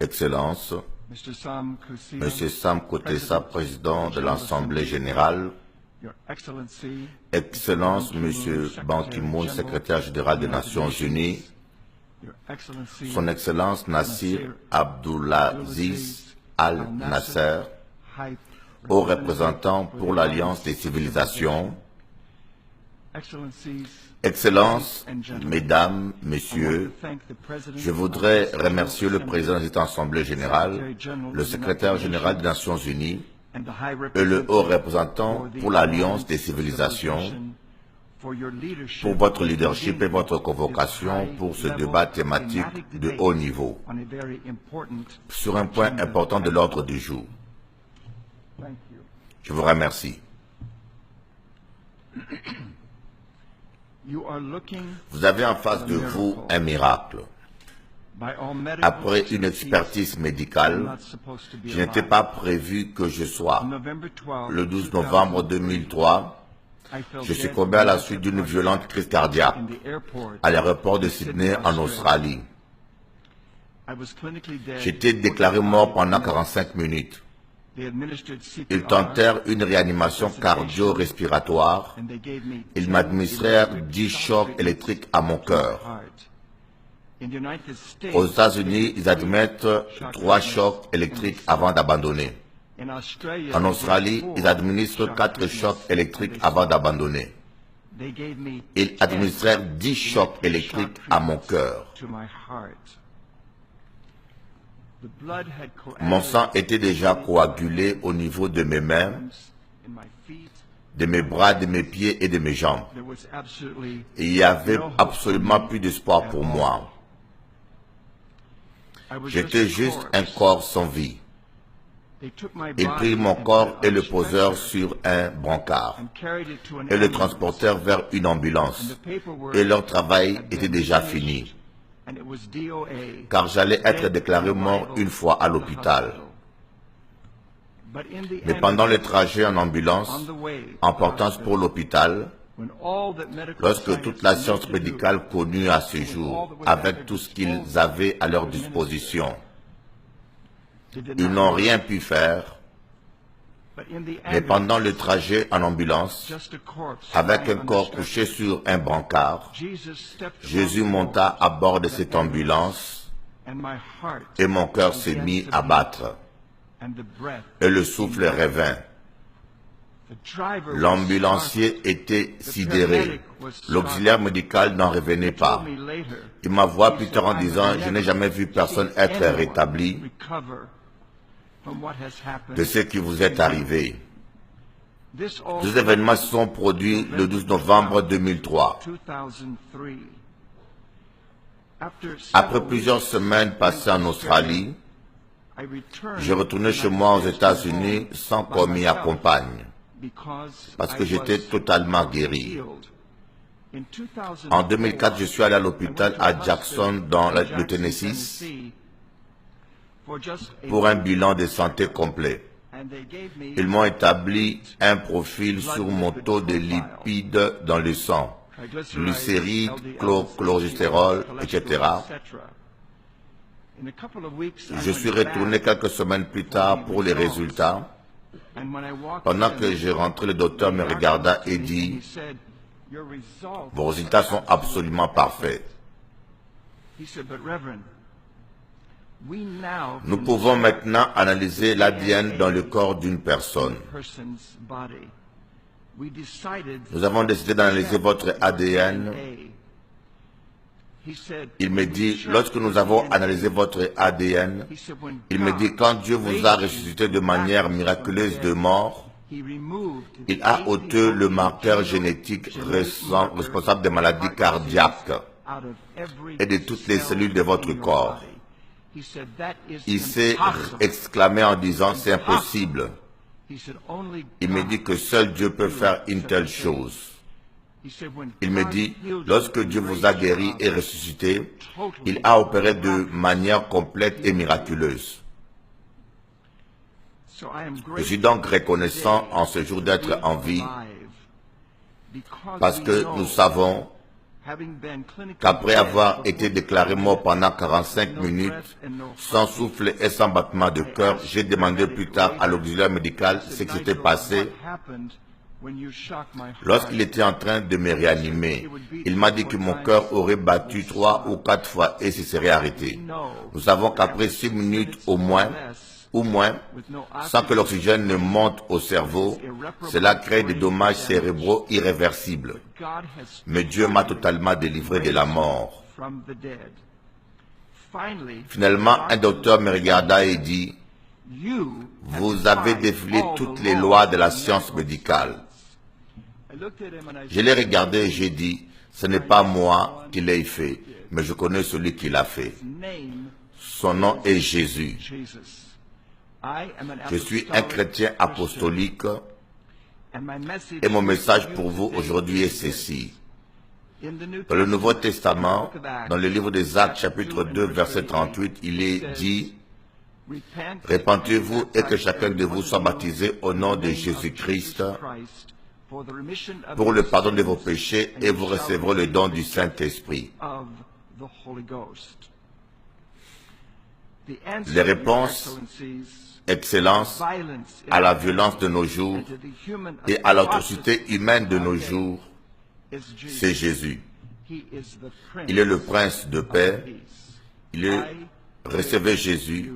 Excellences, Monsieur Sam Kutesa, président de l'Assemblée générale, Excellences, Monsieur Ban Ki-moon, secrétaire général des Nations unies, Son Excellence Nasir Abdulaziz Al-Nasser, haut représentant pour l'Alliance des civilisations, Excellences, Mesdames, Messieurs, je voudrais remercier le président de cette Assemblée générale, le secrétaire général des Nations unies et le haut représentant pour l'Alliance des civilisations pour votre leadership et votre convocation pour ce débat thématique de haut niveau sur un point important de l'ordre du jour. Je vous remercie. Vous avez en face de vous un miracle. Après une expertise médicale, je n'étais pas prévu que je sois. Le 12 novembre 2003, je succombais à la suite d'une violente crise cardiaque à l'aéroport de Sydney en Australie. J'étais déclaré mort pendant 45 minutes. Ils tentèrent une réanimation cardio-respiratoire. Ils m'administrèrent 10 chocs électriques à mon cœur. Aux États-Unis, ils admettent 3 chocs électriques avant d'abandonner. En Australie, ils administrent 4 chocs électriques avant d'abandonner. Ils administrèrent 10 chocs électriques à mon cœur. Mon sang était déjà coagulé au niveau de mes mains, de mes bras, de mes pieds et de mes jambes. Et il n'y avait absolument plus d'espoir pour moi. J'étais juste un corps sans vie. Ils prirent mon corps et le posèrent sur un brancard et le transportèrent vers une ambulance. Et leur travail était déjà fini, car j'allais être déclaré mort une fois à l'hôpital. Mais pendant le trajet en ambulance, en partance pour l'hôpital, lorsque toute la science médicale connue à ce jour, avec tout ce qu'ils avaient à leur disposition, ils n'ont rien pu faire. Mais pendant le trajet en ambulance, avec un corps couché sur un brancard, Jésus monta à bord de cette ambulance et mon cœur s'est mis à battre et le souffle revint. L'ambulancier était sidéré. L'auxiliaire médical n'en revenait pas. Il m'avoua plus tard en disant « Je n'ai jamais vu personne être rétabli de ce qui vous est arrivé. » Ces événements se sont produits le 12 novembre 2003. Après plusieurs semaines passées en Australie, je retournais chez moi aux États-Unis sans qu'on m'y accompagne, parce que j'étais totalement guéri. En 2004, je suis allé à l'hôpital à Jackson, dans le Tennessee, pour un bilan de santé complet. Ils m'ont établi un profil sur mon taux de lipides dans le sang, glycérides, cholestérol, etc. Je suis retourné quelques semaines plus tard pour les résultats. Pendant que je rentrais, le docteur me regarda et dit « Vos résultats sont absolument parfaits. Nous pouvons maintenant analyser l'ADN dans le corps d'une personne. Nous avons décidé d'analyser votre ADN. » Il me dit, lorsque nous avons analysé votre ADN, il me dit, quand Dieu vous a ressuscité de manière miraculeuse de mort, il a ôté le marqueur génétique responsable des maladies cardiaques et de toutes les cellules de votre corps. Il s'est exclamé en disant, c'est impossible. Il me dit que seul Dieu peut faire une telle chose. Il me dit, lorsque Dieu vous a guéri et ressuscité, il a opéré de manière complète et miraculeuse. Je suis donc reconnaissant en ce jour d'être en vie, parce que nous savons qu'après avoir été déclaré mort pendant 45 minutes, sans souffle et sans battement de cœur, j'ai demandé plus tard à l'auxiliaire médical ce qui s'était passé. Lorsqu'il était en train de me réanimer, il m'a dit que mon cœur aurait battu 3 ou 4 fois et se serait arrêté. Nous savons qu'après 6 minutes ou moins, sans que l'oxygène ne monte au cerveau, cela crée des dommages cérébraux irréversibles. Mais Dieu m'a totalement délivré de la mort. Finalement, un docteur me regarda et dit, « Vous avez défié toutes les lois de la science médicale. » Je l'ai regardé et j'ai dit, « Ce n'est pas moi qui l'ai fait, mais je connais celui qui l'a fait. Son nom est Jésus. » Je suis un chrétien apostolique et mon message pour vous aujourd'hui est ceci. Dans le Nouveau Testament, dans le livre des Actes chapitre 2 verset 38, il est dit, « Repentez-vous et que chacun de vous soit baptisé au nom de Jésus-Christ pour le pardon de vos péchés et vous recevrez le don du Saint-Esprit. » Les réponses, excellence, à la violence de nos jours et à l'atrocité humaine de nos jours, c'est Jésus. Il est le prince de paix. Recevez Jésus.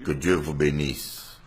Que Dieu vous bénisse.